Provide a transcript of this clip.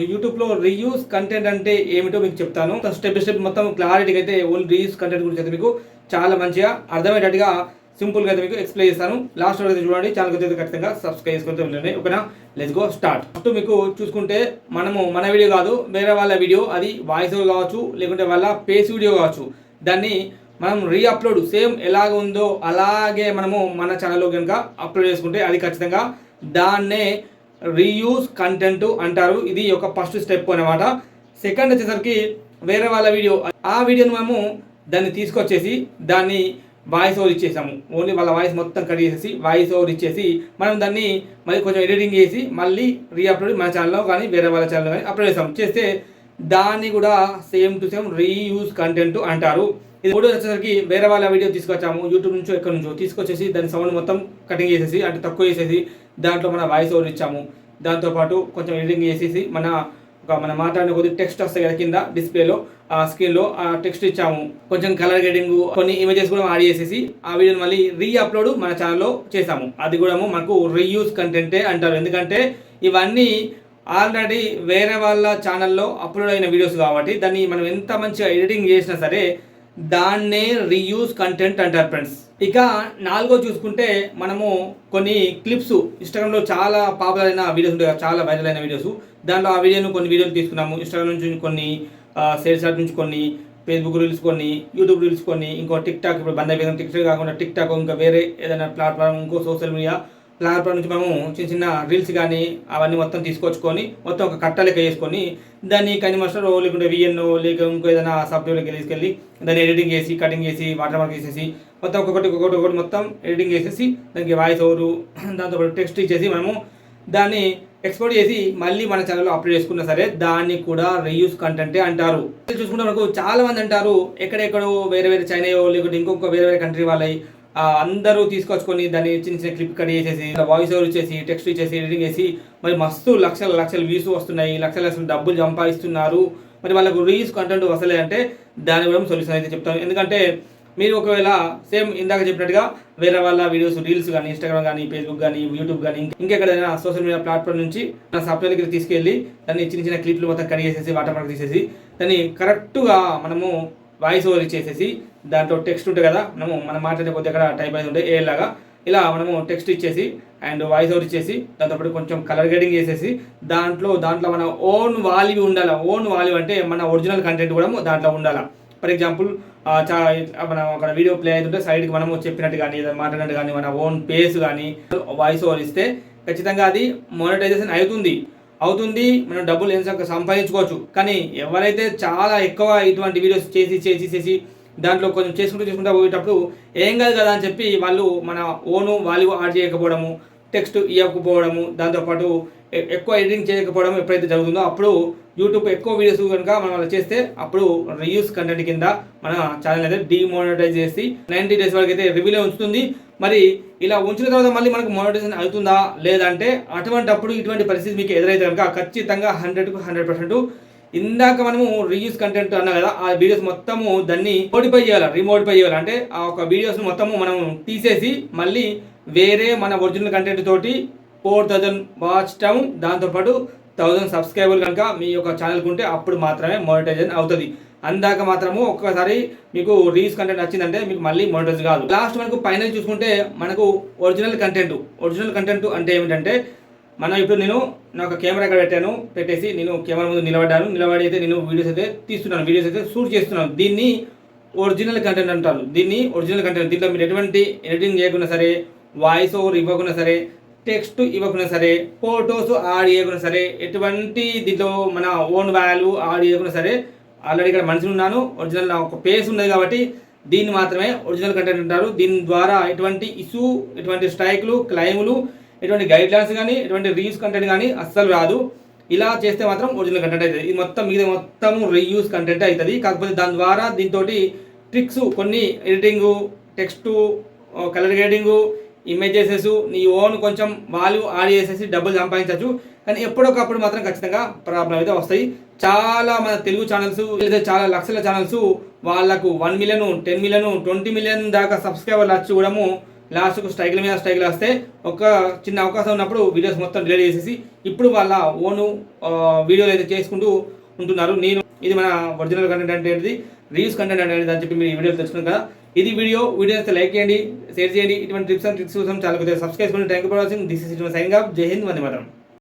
యూట్యూబ్లో reuse content అంటే ఏమిటో మీకు చెప్తాను. స్టెప్ బై స్టెప్ మొత్తం క్లారిటీగా అయితే ఓన్లీ రీయూస్ కంటెంట్ గురించి అయితే మీకు చాలా మంచిగా అర్థమయ్యేటట్టుగా సింపుల్గా అయితే మీకు ఎక్స్ప్లెయిన్ చేస్తాను. లాస్ట్ వరకు అయితే చూడండి. ఛానల్ అయితే ఖచ్చితంగా సబ్స్క్రైబ్ చేసుకుంటూ ఉండండి. ఓకేనా, లెట్స్ గో స్టార్ట్. ఫస్ట్ మీకు చూసుకుంటే మన వీడియో కాదు, వేరే వాళ్ళ వీడియో, అది వాయిస్ ఓవర్ కావచ్చు, లేకుంటే వాళ్ళ ఫేస్ వీడియో కావచ్చు. దాన్ని మనం రీఅప్లోడ్ సేమ్ ఎలాగ ఉందో అలాగే మనము మన ఛానల్లో కనుక అప్లోడ్ చేసుకుంటే అది ఖచ్చితంగా దాన్నే రీయూస్ కంటెంట్ అంటారు. ఇది ఒక ఫస్ట్ స్టెప్ అనమాట. సెకండ్ వచ్చేసరికి వేరే వాళ్ళ వీడియో, ఆ వీడియోని మనము దాన్ని తీసుకొచ్చేసి దాన్ని వాయిస్ ఓవర్ ఇచ్చేసాము. ఓన్లీ వాళ్ళ వాయిస్ మొత్తం కట్ చేసేసి వాయిస్ ఓవర్ ఇచ్చేసి మనం దాన్ని మళ్ళీ కొంచెం ఎడిటింగ్ చేసి మళ్ళీ రీఅప్లోడ్ మన ఛానల్లో కానీ వేరే వాళ్ళ ఛానల్లో కానీ అప్లోడ్ చేస్తాం. చేస్తే దాన్ని కూడా same to same reuse content అంటారు. ఇది మూడో వచ్చేసరికి వేరే వాళ్ళ వీడియో తీసుకొచ్చాము, యూట్యూబ్ నుంచో ఎక్కడి నుంచో తీసుకొచ్చేసి దాని సౌండ్ మొత్తం కటింగ్ చేసేసి అంటే తక్కువ చేసేసి దాంట్లో మన వాయిస్ ఓవర్ ఇచ్చాము. దాంతోపాటు కొంచెం ఎడిటింగ్ చేసేసి మన మాట్లాడిన కొద్దిగా టెక్స్ట్ వస్తాయి కదా కింద డిస్ప్లేలో, ఆ స్క్రీన్లో ఆ టెక్స్ట్ ఇచ్చాము. కొంచెం కలర్ గ్రేడింగ్, కొన్ని ఇమేజెస్ కూడా యాడ్ చేసేసి ఆ వీడియోని మళ్ళీ రీఅప్లోడ్ మన ఛానల్లో చేసాము. అది కూడా మనకు రీయూస్ కంటెంటే అంటారు. ఎందుకంటే ఇవన్నీ ఆల్రెడీ వేరే వాళ్ళ ఛానల్లో అప్లోడ్ అయిన వీడియోస్ కాబట్టి దాన్ని మనం ఎంత మంచిగా ఎడిటింగ్ చేసినా సరే దాన్నే రీయూస్ కంటెంట్ అంటారు ఫ్రెండ్స్. ఇక నాలుగో చూసుకుంటే మనము కొన్ని క్లిప్స్ ఇన్స్టాగ్రామ్లో చాలా పాపులర్ అయిన వీడియోస్ ఉంటాయి, చాలా వైరల్ అయిన వీడియోస్. దాంట్లో ఆ కొన్ని వీడియోలు తీసుకున్నాము. ఇన్స్టాగ్రామ్ నుంచి కొన్ని, సేల్స్ యాప్ నుంచి కొన్ని, ఫేస్బుక్ రీల్స్ కొన్ని, యూట్యూబ్ రీల్స్ కొన్ని, ఇంకో టిక్టాక్, ఇప్పుడు బంద్ అయిపోయింది టిక్టాక్ కాకుండా టిక్టాక్, ఇంకా వేరే ఏదైనా ప్లాట్ఫామ్, ఇంకో సోషల్ మీడియా ప్లాట్ఫామ్ నుంచి మేము చిన్న చిన్న రీల్స్ కానీ అవన్నీ మొత్తం తీసుకొచ్చుకొని మొత్తం ఒక కట్ట లెక్క చేసుకొని దాన్ని కనిమాస్టర్ లేకుంటే విఎన్ఓ లేక ఇంకో ఏదైనా సాఫ్ట్వేర్కి తీసుకెళ్ళి దాన్ని ఎడిటింగ్ చేసి కటింగ్ చేసి వాటర్ మార్క్ చేసేసి మొత్తం ఒక్కొక్కటి మొత్తం ఎడిటింగ్ చేసేసి దానికి వాయిస్ ఓవరు దాంతోపాటు టెక్స్ట్ ఇచ్చేసి మనము దాన్ని ఎక్స్పోర్ట్ చేసి మళ్ళీ మన ఛానల్లో అప్లోడ్ చేసుకున్నా సరే దాన్ని కూడా రీయూస్ కంటెంటే అంటారు. చూసుకుంటే మనకు చాలా మంది అంటారు ఎక్కడెక్కడో వేరే చైనాయో లేకుంటే ఇంకొక వేరే కంట్రీ వాళ్ళవి అందరూ తీసుకొచ్చుకొని దాన్ని చిన్న చిన్న క్లిప్ కట్ చేసేసి వాయిస్ ఓవర్ ఇచ్చేసి టెక్స్ట్ ఇచ్చేసి ఎడిటింగ్ చేసి మరి మస్తు లక్షల వ్యూస్ వస్తున్నాయి, లక్షల డబ్బులు సంపాదిస్తున్నారు. మరి వాళ్ళకు రీయూస్ కంటెంట్ వస్తలే అంటే దాని కూడా సొల్యూషన్ అయితే చెప్తాను. ఎందుకంటే మీరు ఒకవేళ సేమ్ ఇందాక చెప్పినట్టుగా వేరే వాళ్ళ వీడియోస్ రీల్స్ కానీ ఇన్స్టాగ్రామ్ కానీ ఫేస్బుక్ కానీ యూట్యూబ్ కానీ ఇంకెక్కడైనా సోషల్ మీడియా ప్లాట్ఫామ్ నుంచి మన సాఫ్ట్వేర్కి తీసుకెళ్ళి దాన్ని చిన్న చిన్న క్లిప్లు మొత్తం కట్ చేసేసి వాటర్ మార్క్ తీసేసి దాన్ని కరెక్ట్గా మనము వాయిస్ ఓవర్ ఇచ్చేసేసి దాంట్లో టెక్స్ట్ ఉంటుంది కదా, మనం మాట్లాడే కొద్దిగా అక్కడ టైప్ అయితే ఉంటే ఏలాగా ఇలా మనము టెక్స్ట్ ఇచ్చేసి అండ్ వాయిస్ ఓవర్ ఇచ్చేసి దాంతోపాటు కొంచెం కలర్ గ్రేడింగ్ చేసేసి దాంట్లో మన ఓన్ వాల్యూ ఉండాలి. ఓన్ వాల్యూ అంటే మన ఒరిజినల్ కంటెంట్ కూడా దాంట్లో ఉండాలి. ఫర్ ఎగ్జాంపుల్ మనం అక్కడ వీడియో ప్లే అవుతుంటే సైడ్కి మనము చెప్పినట్టు కానీ ఏదైనా మాట్లాడినట్టు కానీ మన ఓన్ పేస్ కానీ వాయిస్ ఓవర్ ఇస్తే ఖచ్చితంగా అది మానిటైజేషన్ అవుతుంది. మనం డబ్బులు ఎంత సంపాదించుకోవచ్చు. కానీ ఎవరైతే చాలా ఎక్కువ ఇటువంటి వీడియోస్ చేసి దాంట్లో కొంచెం చేసుకుంటూ పోయేటప్పుడు ఏం కాదు కదా అని చెప్పి వాళ్ళు మన ఓను వాల్యూ యాడ్ చేయకపోవడము, టెక్స్ట్ ఇవ్వకపోవడము, దాంతోపాటు ఎక్కువ ఎడిటింగ్ చేయకపోవడం ఎప్పుడైతే జరుగుతుందో అప్పుడు యూట్యూబ్ ఎక్కువ వీడియోస్ కనుక మనం అలా చేస్తే అప్పుడు రీయూస్ కంటెంట్ కింద మన ఛానల్ అయితే డిమానిటైజ్ చేసి 90 days వరకు అయితే రివ్యూలో ఉంచుతుంది. మరి ఇలా ఉంచిన తర్వాత మళ్ళీ మనకు మానిటైజేషన్ అవుతుందా లేదంటే అటువంటిప్పుడు ఇటువంటి పరిస్థితి మీకు ఎదురైతే కనుక ఖచ్చితంగా 100% ఇందాక మనము రీయూస్ కంటెంట్ అన్నా కదా, ఆ వీడియోస్ మొత్తము దాన్ని రీమోడిఫై చేయాలి. అంటే ఆ ఒక వీడియోస్ మొత్తము మనం తీసేసి మళ్ళీ వేరే మన ఒరిజినల్ కంటెంట్ తోటి 4000 వాచ్ టైం దాంతోపాటు 1000 సబ్స్క్రైబర్లు కనుక మీ యొక్క ఛానల్కి ఉంటే అప్పుడు మాత్రమే మానిటైజేషన్ అవుతుంది. అందాక మాత్రము ఒక్కసారి మీకు రీల్స్ కంటెంట్ వచ్చిందంటే మీకు మళ్ళీ మానిటైజ్ కాదు. లాస్ట్ మనకు ఫైనల్ చూసుకుంటే మనకు ఒరిజినల్ కంటెంట్ అంటే ఏమిటంటే మనం ఇప్పుడు నేను నాకు కెమెరా ఇక్కడ పెట్టేసి నేను కెమెరా ముందు నిలబడి అయితే నేను వీడియోస్ అయితే షూట్ చేస్తున్నాను. దీన్ని ఒరిజినల్ కంటెంట్ అంటారు. దీంట్లో మీరు ఎటువంటి ఎడిటింగ్ చేయకుండా సరే, వాయిస్ ఓవర్ ఇవ్వకుండా సరే, టెక్స్ట్ ఇవ్వకుండా సరే, ఫోటోస్ యాడ్ చేయకుండా సరే, ఎటువంటి దీంట్లో మన ఓన్ వాల్యూ యాడ్ చేయకుండా సరే, ఆల్రెడీ ఇక్కడ మనిషి ఉన్నాను, ఒరిజినల్ ఒక పేస్ ఉన్నది కాబట్టి దీన్ని మాత్రమే ఒరిజినల్ కంటెంట్ అంటారు. దీని ద్వారా ఎటువంటి ఇష్యూ, ఎటువంటి స్ట్రైక్లు, క్లైములు, ఎటువంటి గైడ్ లైన్స్ కానీ, ఎటువంటి రీయూస్ కంటెంట్ కానీ అస్సలు రాదు. ఇలా చేస్తే మాత్రం ఒరిజినల్ కంటెంట్ అవుతుంది. ఇది మొత్తం రీయూస్ కంటెంట్ అవుతుంది. కాకపోతే దాని ద్వారా దీంతో ట్రిక్స్ కొన్ని ఎడిటింగు, టెక్స్టు, కలర్ గ్రేడింగు, ఇమేజెస్ నీ ఓన్ కొంచెం వాల్యూ యాడ్ చేసేసి డబ్బులు సంపాదించవచ్చు. కానీ ఎప్పుడొకప్పుడు మాత్రం ఖచ్చితంగా ప్రాబ్లం అయితే వస్తాయి. చాలా మన తెలుగు ఛానల్స్ లేదా చాలా లక్షల ఛానల్స్ వాళ్ళకు 1 million, 10 million, 20 million దాకా సబ్స్క్రైబర్లు వచ్చి కూడా లాస్ట్కు స్ట్రైక్ల మీద స్ట్రైక్లు వస్తే ఒక చిన్న అవకాశం ఉన్నప్పుడు వీడియోస్ మొత్తం డిలీట్ చేసేసి ఇప్పుడు వాళ్ళ ఓను వీడియోలు అయితే చేసుకుంటూ ఉంటున్నారు. నేను ఇది మన ఒరిజినల్ కంటెంట్ అంటే ఏంటిది, రీల్స్ కంటెంట్ అనేది అని చెప్పి మీరు ఈ వీడియోలు తెలుసుకున్నారు కదా. ఇది వీడియో అయితే లైక్ చేయండి, షేర్ చేయండి. ఇటువంటి టిప్స్ అండ్ ట్రిక్స్ కోసం చాలా కొద్దిగా సబ్స్క్రైబ్ చేసుకోండి. Thank you for watching. This is signing off. జై హింద్, వందే మాతరం.